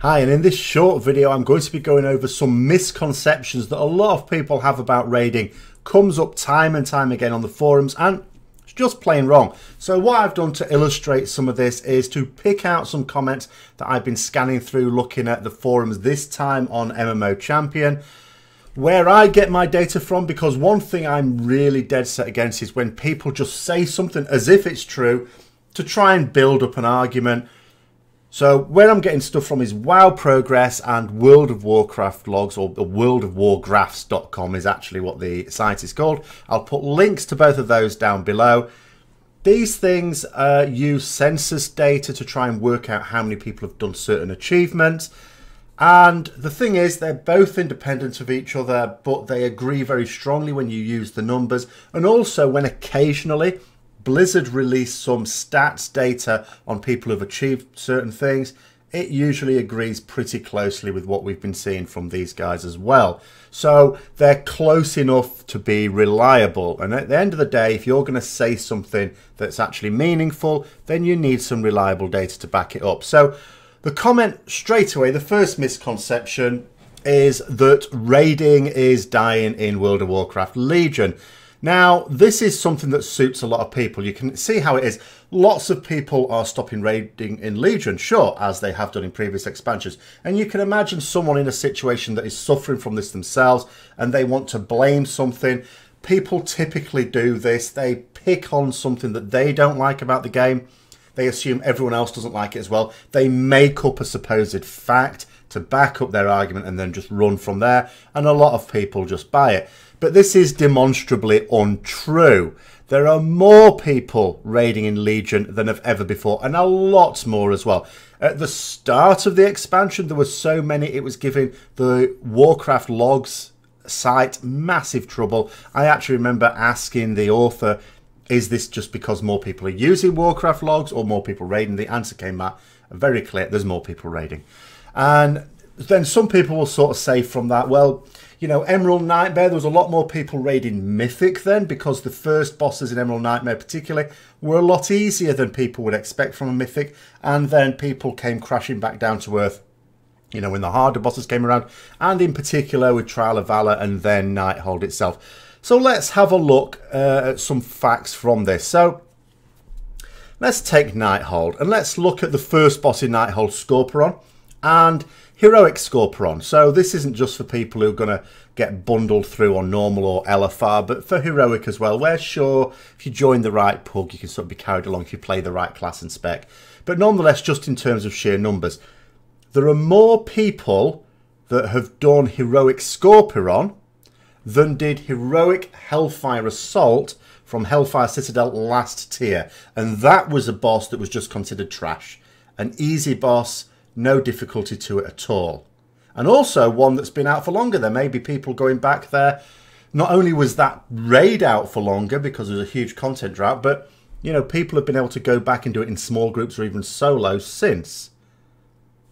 Hi, and in this short video I'm going to be going over some misconceptions that a lot of people have about raiding. Comes up time and time again on the forums and it's just plain wrong. So what I've done to illustrate some of this is to pick out some comments that I've been scanning through looking at the forums, this time on MMO Champion, where I get my data from, because one thing I'm really dead set against is when people just say something as if it's true to try and build up an argument. So where I'm getting stuff from is WoW Progress and World of Warcraft logs, or the worldofwargraphs.com is actually what the site is called. I'll put links to both of those down below. These things use census data to try and work out how many people have done certain achievements. And the thing is, they're both independent of each other, but they agree very strongly when you use the numbers. And also when occasionally Blizzard release some stats data on people who've achieved certain things, it usually agrees pretty closely with what we've been seeing from these guys as well. So they're close enough to be reliable. And at the end of the day, if you're going to say something that's actually meaningful, then you need some reliable data to back it up. So the comment straight away, the first misconception is that raiding is dying in World of Warcraft Legion. Now, this is something that suits a lot of people. You can see how it is. Lots of people are stopping raiding in Legion, sure, as they have done in previous expansions. And you can imagine someone in a situation that is suffering from this themselves and they want to blame something. People typically do this. They pick on something that they don't like about the game. They assume everyone else doesn't like it as well. They make up a supposed fact to back up their argument and then just run from there. And a lot of people just buy it. But this is demonstrably untrue. There are more people raiding in Legion than have ever before, and a lot more as well. At the start of the expansion, there were so many, it was giving the Warcraft logs site massive trouble. I actually remember asking the author, is this just because more people are using Warcraft logs or more people raiding? The answer came back very clear, there's more people raiding. And then some people will sort of say from that, well, you know, Emerald Nightmare, there was a lot more people raiding Mythic then, because the first bosses in Emerald Nightmare particularly were a lot easier than people would expect from a Mythic, and then people came crashing back down to earth, you know, when the harder bosses came around, and in particular with Trial of Valor and then Nighthold itself. So let's have a look at some facts from this. So let's take Nighthold, and let's look at the first boss in Nighthold, Scorpion, and Heroic Scorpion. So this isn't just for people who are going to get bundled through on normal or LFR, but for Heroic as well, where sure, if you join the right pug, you can sort of be carried along if you play the right class and spec. But nonetheless, just in terms of sheer numbers, there are more people that have done Heroic Scorpion than did Heroic Hellfire Assault from Hellfire Citadel last tier. And that was a boss that was just considered trash. An easy boss, no difficulty to it at all. And also one that's been out for longer. There may be people going back there. Not only was that raid out for longer because there's a huge content drought, but, you know, people have been able to go back and do it in small groups or even solo since.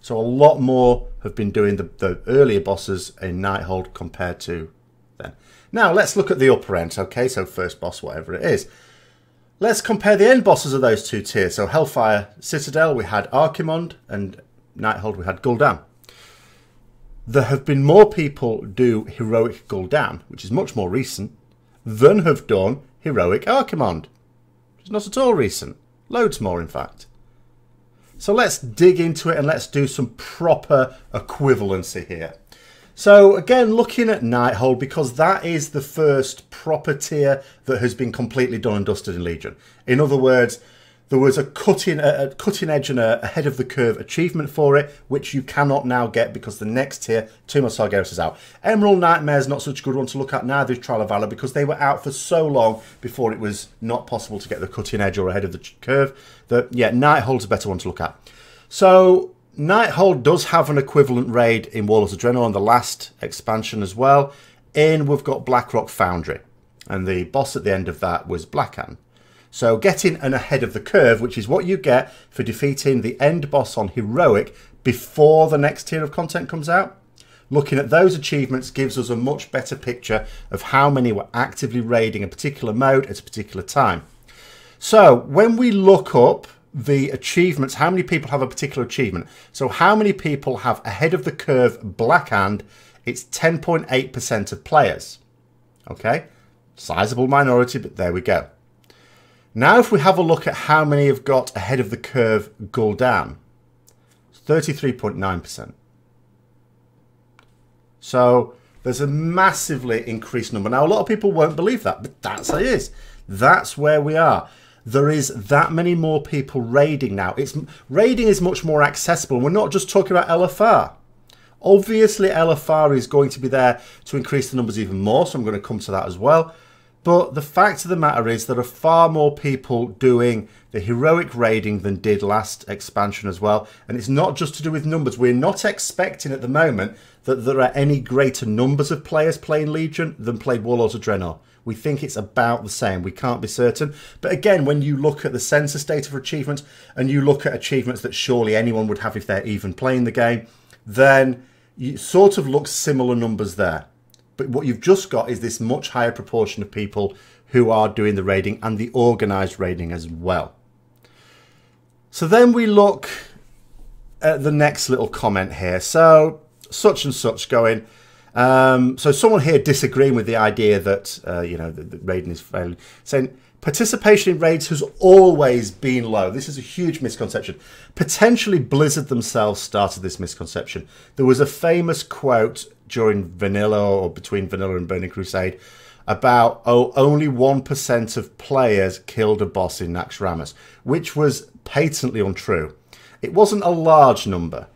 So a lot more have been doing the earlier bosses in Nighthold compared to then. Now, let's look at the upper end. Okay, so first boss, whatever it is. Let's compare the end bosses of those two tiers. So Hellfire Citadel, we had Archimonde, and Nighthold, we had Gul'dan. There have been more people do Heroic Gul'dan, which is much more recent, than have done Heroic Archimonde, which is not at all recent. Loads more, in fact. So let's dig into it and let's do some proper equivalency here. So again, looking at Nighthold, because that is the first proper tier that has been completely done and dusted in Legion. In other words, there was a cutting edge and a ahead of the curve achievement for it, which you cannot now get because the next tier, Tomb of Sargeras, is out. Emerald Nightmare is not such a good one to look at, neither is Trial of Valor, because they were out for so long before it was not possible to get the cutting edge or ahead of the curve. That, yeah, Nighthold's a better one to look at. So Nighthold does have an equivalent raid in Warlords of Draenor on the last expansion as well. We've got Blackrock Foundry, and the boss at the end of that was Blackhand. So getting an ahead of the curve, which is what you get for defeating the end boss on Heroic before the next tier of content comes out. Looking at those achievements gives us a much better picture of how many were actively raiding a particular mode at a particular time. So when we look up the achievements, how many people have a particular achievement. So how many people have ahead of the curve Blackhand? It's 10.8% of players. Okay, sizable minority, but there we go. Now if we have a look at how many have got ahead of the curve Gul'dan, 33.9%. So there's a massively increased number. Now a lot of people won't believe that, but that's how it is. That's where we are. There is that many more people raiding now. Raiding is much more accessible. We're not just talking about LFR. Obviously, LFR is going to be there to increase the numbers even more, so I'm going to come to that as well. But the fact of the matter is there are far more people doing the heroic raiding than did last expansion as well. And it's not just to do with numbers. We're not expecting at the moment that there are any greater numbers of players playing Legion than played Warlords of Draenor. We think it's about the same. We can't be certain. But again, when you look at the census data for achievements and you look at achievements that surely anyone would have if they're even playing the game, then you sort of look similar numbers there. But what you've just got is this much higher proportion of people who are doing the raiding and the organised raiding as well. So then we look at the next little comment here. So such and such going... so someone here disagreeing with the idea that, you know, the raiding is failing, saying participation in raids has always been low. This is a huge misconception. Potentially Blizzard themselves started this misconception. There was a famous quote during Vanilla or between Vanilla and Burning Crusade about, oh, only 1% of players killed a boss in Naxxramas, which was patently untrue. It wasn't a large number,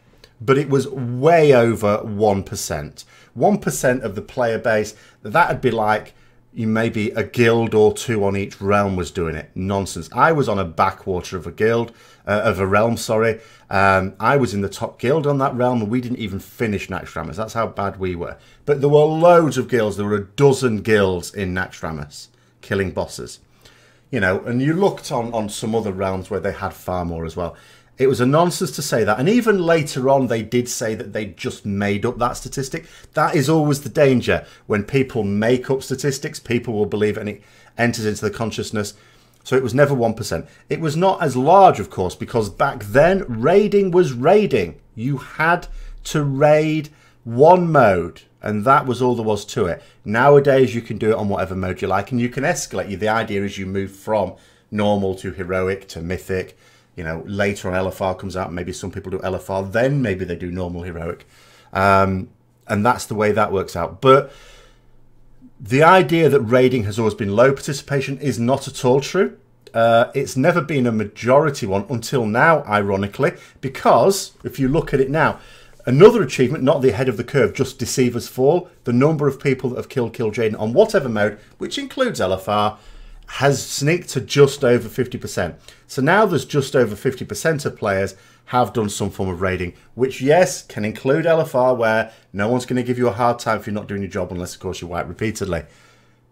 but it was way over 1%. 1% of the player base, that'd be like maybe a guild or two on each realm was doing it. Nonsense. I was on a backwater of a guild, of a realm, sorry. I was in the top guild on that realm and we didn't even finish Naxxramas. That's how bad we were. But there were loads of guilds. There were a dozen guilds in Naxxramas killing bosses. You know, and you looked on some other realms where they had far more as well. It was a nonsense to say that. And even later on, they did say that they just made up that statistic. That is always the danger. When people make up statistics, people will believe it and it enters into the consciousness. So it was never 1%. It was not as large, of course, because back then, raiding was raiding. You had to raid one mode, and that was all there was to it. Nowadays, you can do it on whatever mode you like, and you can escalate. The idea is you move from normal to heroic to mythic. You know, later on LFR comes out, maybe some people do LFR, then maybe they do normal heroic. And that's the way that works out. But the idea that raiding has always been low participation is not at all true. It's never been a majority one until now, ironically, because if you look at it now, another achievement, not the head of the curve, just Deceiver's Fall, the number of people that have killed Kil'jaeden on whatever mode, which includes LFR, has sneaked to just over 50%. So now there's just over 50% of players have done some form of raiding, which, yes, can include LFR, where no one's going to give you a hard time if you're not doing your job, unless, of course, you wipe repeatedly.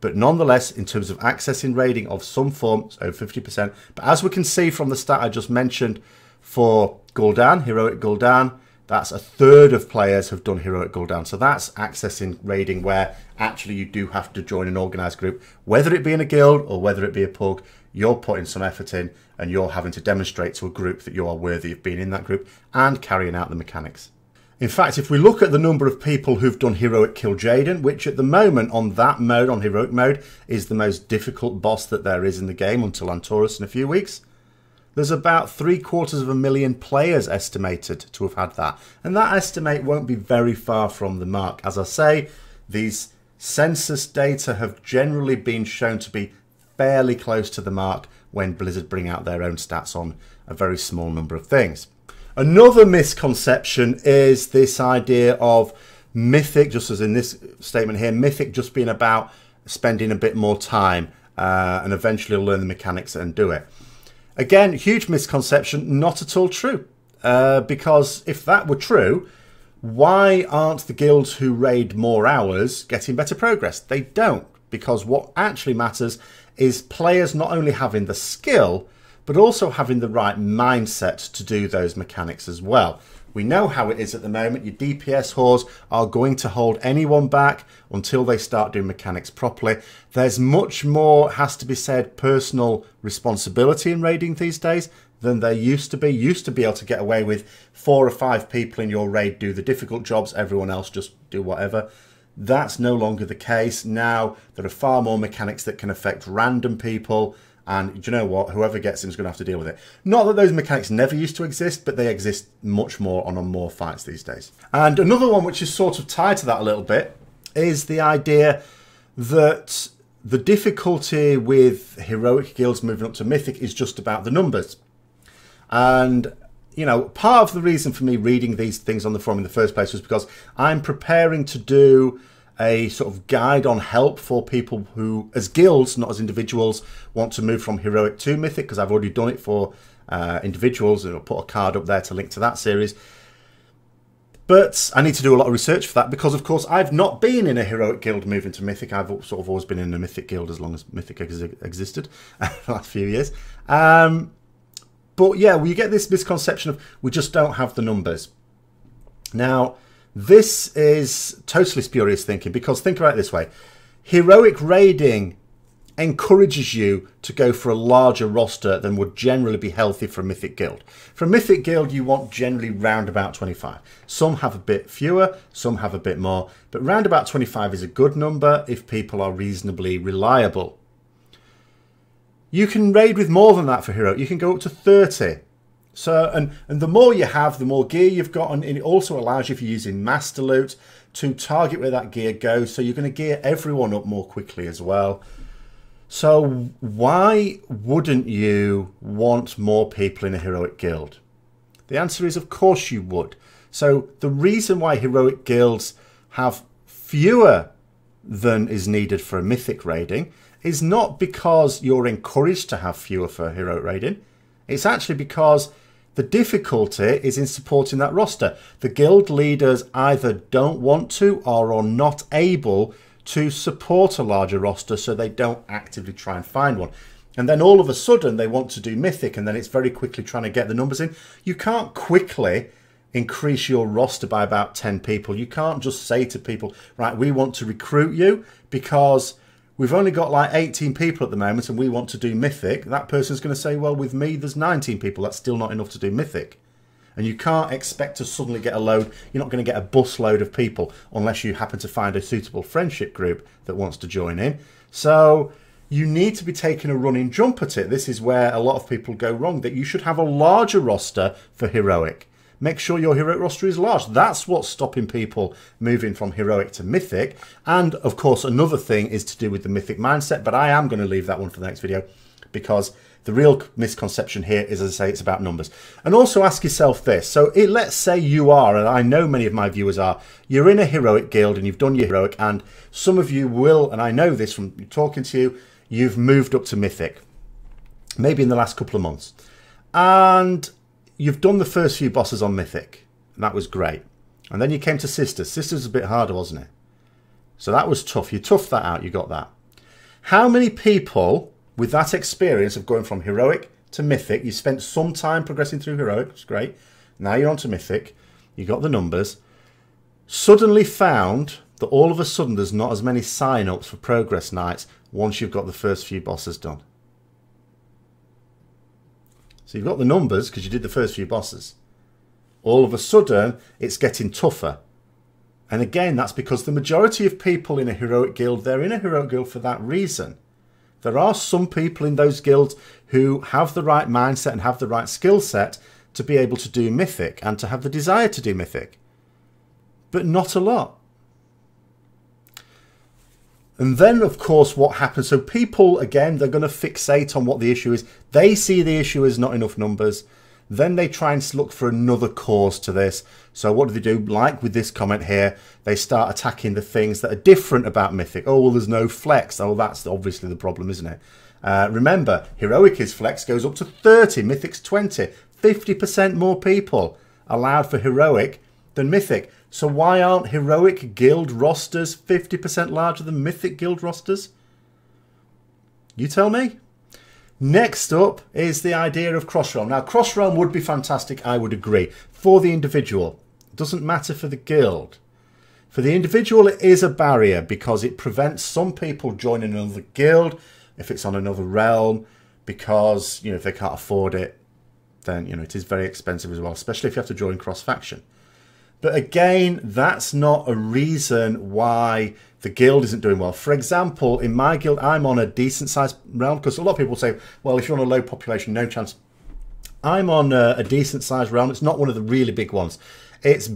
But nonetheless, in terms of accessing raiding of some form, it's over 50%. But as we can see from the stat I just mentioned for Gul'dan, Heroic Gul'dan, that's a third of players have done Heroic Gul'dan. So that's accessing raiding where actually you do have to join an organised group. Whether it be in a guild or whether it be a pug, you're putting some effort in and you're having to demonstrate to a group that you are worthy of being in that group and carrying out the mechanics. In fact, if we look at the number of people who've done Heroic Kil'jaeden, which at the moment on that mode, on Heroic mode, is the most difficult boss that there is in the game until Antorus in a few weeks, there's about 750,000 players estimated to have had that. And that estimate won't be very far from the mark. As I say, these census data have generally been shown to be fairly close to the mark when Blizzard bring out their own stats on a very small number of things. Another misconception is this idea of Mythic, just as in this statement here, Mythic just being about spending a bit more time and eventually learn the mechanics and do it. Again, huge misconception, not at all true. Because if that were true, why aren't the guilds who raid more hours getting better progress? They don't, because what actually matters is players not only having the skill, but also having the right mindset to do those mechanics as well. We know how it is at the moment. Your DPS whores are going to hold anyone back until they start doing mechanics properly. There's much more, has to be said, personal responsibility in raiding these days than there used to be. Used to be able to get away with 4 or 5 people in your raid do the difficult jobs, everyone else just do whatever. That's no longer the case. Now there are far more mechanics that can affect random people, and do you know what? Whoever gets them is going to have to deal with it. Not that those mechanics never used to exist, but they exist much more on more fights these days. And another one which is sort of tied to that a little bit is the idea that the difficulty with heroic guilds moving up to mythic is just about the numbers. And, you know, part of the reason for me reading these things on the forum in the first place was because I'm preparing to do a sort of guide on help for people who, as guilds, not as individuals, want to move from heroic to mythic, because I've already done it for individuals, and I'll put a card up there to link to that series. But I need to do a lot of research for that because, of course, I've not been in a heroic guild moving to mythic. I've sort of always been in a mythic guild as long as mythic existed for the last few years. But yeah, well, you get this misconception of we just don't have the numbers. Now, this is totally spurious thinking, because think about it this way. Heroic raiding encourages you to go for a larger roster than would generally be healthy for a mythic guild. For a mythic guild, you want generally round about 25. Some have a bit fewer, some have a bit more, but round about 25 is a good number if people are reasonably reliable. You can raid with more than that for heroic. You can go up to 30. So, and the more you have, the more gear you've got, and it also allows you, if you're using master loot, to target where that gear goes. So you're going to gear everyone up more quickly as well. So why wouldn't you want more people in a heroic guild? The answer is, of course you would. So the reason why heroic guilds have fewer than is needed for a mythic raiding is not because you're encouraged to have fewer for heroic raiding. It's actually because the difficulty is in supporting that roster. The guild leaders either don't want to or are not able to support a larger roster, so they don't actively try and find one. And then all of a sudden they want to do mythic, and then it's very quickly trying to get the numbers in. You can't quickly increase your roster by about 10 people. You can't just say to people, right, we want to recruit you because we've only got like 18 people at the moment and we want to do mythic. That person's going to say, well, with me there's 19 people. That's still not enough to do mythic. And you can't expect to suddenly get a load. You're not going to get a bus load of people unless you happen to find a suitable friendship group that wants to join in. So you need to be taking a running jump at it. This is where a lot of people go wrong, that you should have a larger roster for heroic. Make sure your heroic roster is large. That's what's stopping people moving from heroic to mythic. And of course, another thing is to do with the mythic mindset, but I am going to leave that one for the next video because the real misconception here is, as I say, it's about numbers. And also ask yourself this. So let's say you are, and I know many of my viewers are, you're in a heroic guild and you've done your heroic, and some of you will, and I know this from talking to you, you've moved up to mythic, maybe in the last couple of months. And you've done the first few bosses on mythic, and that was great. And then you came to Sisters. Sisters was a bit harder, wasn't it? So that was tough. You toughed that out. You got that. How many people with that experience of going from heroic to mythic, you spent some time progressing through heroic, it's great. Now you're on to mythic. You got the numbers. Suddenly found that all of a sudden there's not as many sign-ups for progress nights once you've got the first few bosses done. So you've got the numbers because you did the first few bosses. All of a sudden, it's getting tougher. And again, that's because the majority of people in a heroic guild, they're in a heroic guild for that reason. There are some people in those guilds who have the right mindset and have the right skill set to be able to do mythic and to have the desire to do mythic. But not a lot. And then, of course, what happens? So people, again, they're going to fixate on what the issue is. They see the issue as not enough numbers. Then they try and look for another cause to this. So what do they do? Like with this comment here, they start attacking the things that are different about mythic. Oh, well, there's no flex. Oh, that's obviously the problem, isn't it? Remember, heroic is flex goes up to 30, mythic's 20. 50% more people allowed for heroic than mythic. So why aren't heroic guild rosters 50% larger than mythic guild rosters? You tell me. Next up is the idea of cross-realm. Now, cross-realm would be fantastic, I would agree, for the individual. It doesn't matter for the guild. For the individual, it is a barrier because it prevents some people joining another guild if it's on another realm because, you know, if they can't afford it, then, you know, it is very expensive as well, especially if you have to join cross-faction. But again, that's not a reason why the guild isn't doing well. For example, in my guild, I'm on a decent-sized realm, because a lot of people say, well, if you're on a low population, no chance. I'm on a decent-sized realm. It's not one of the really big ones. It's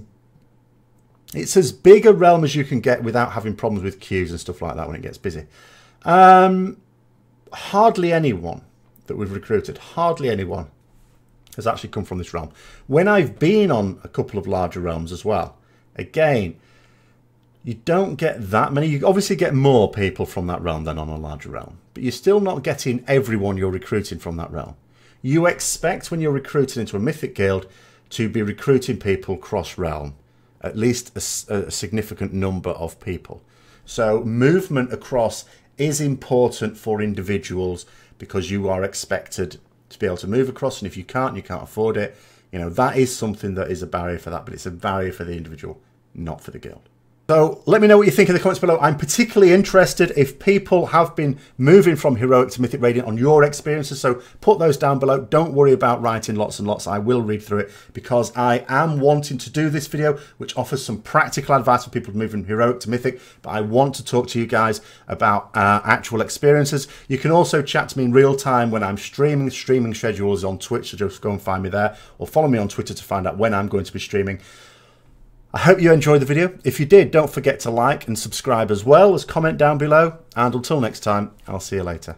as big a realm as you can get without having problems with queues and stuff like that when it gets busy. Hardly anyone that we've recruited, hardly anyone has actually come from this realm. When I've been on a couple of larger realms as well, again, you don't get that many. You obviously get more people from that realm than on a larger realm, but you're still not getting everyone you're recruiting from that realm. You expect when you're recruiting into a mythic guild to be recruiting people cross-realm, at least a significant number of people. So movement across is important for individuals because you are expected to be able to move across, and if you can't afford it. You know, that is something that is a barrier for that, but it's a barrier for the individual, not for the guild. So let me know what you think in the comments below. I'm particularly interested if people have been moving from Heroic to Mythic Radiant on your experiences. So put those down below. Don't worry about writing lots and lots. I will read through it because I am wanting to do this video, which offers some practical advice for people moving from Heroic to Mythic. But I want to talk to you guys about actual experiences. You can also chat to me in real time when I'm streaming. Streaming schedules on Twitch, so just go and find me there. Or follow me on Twitter to find out when I'm going to be streaming. I hope you enjoyed the video. If you did, don't forget to like and subscribe as well as comment down below. And until next time, I'll see you later.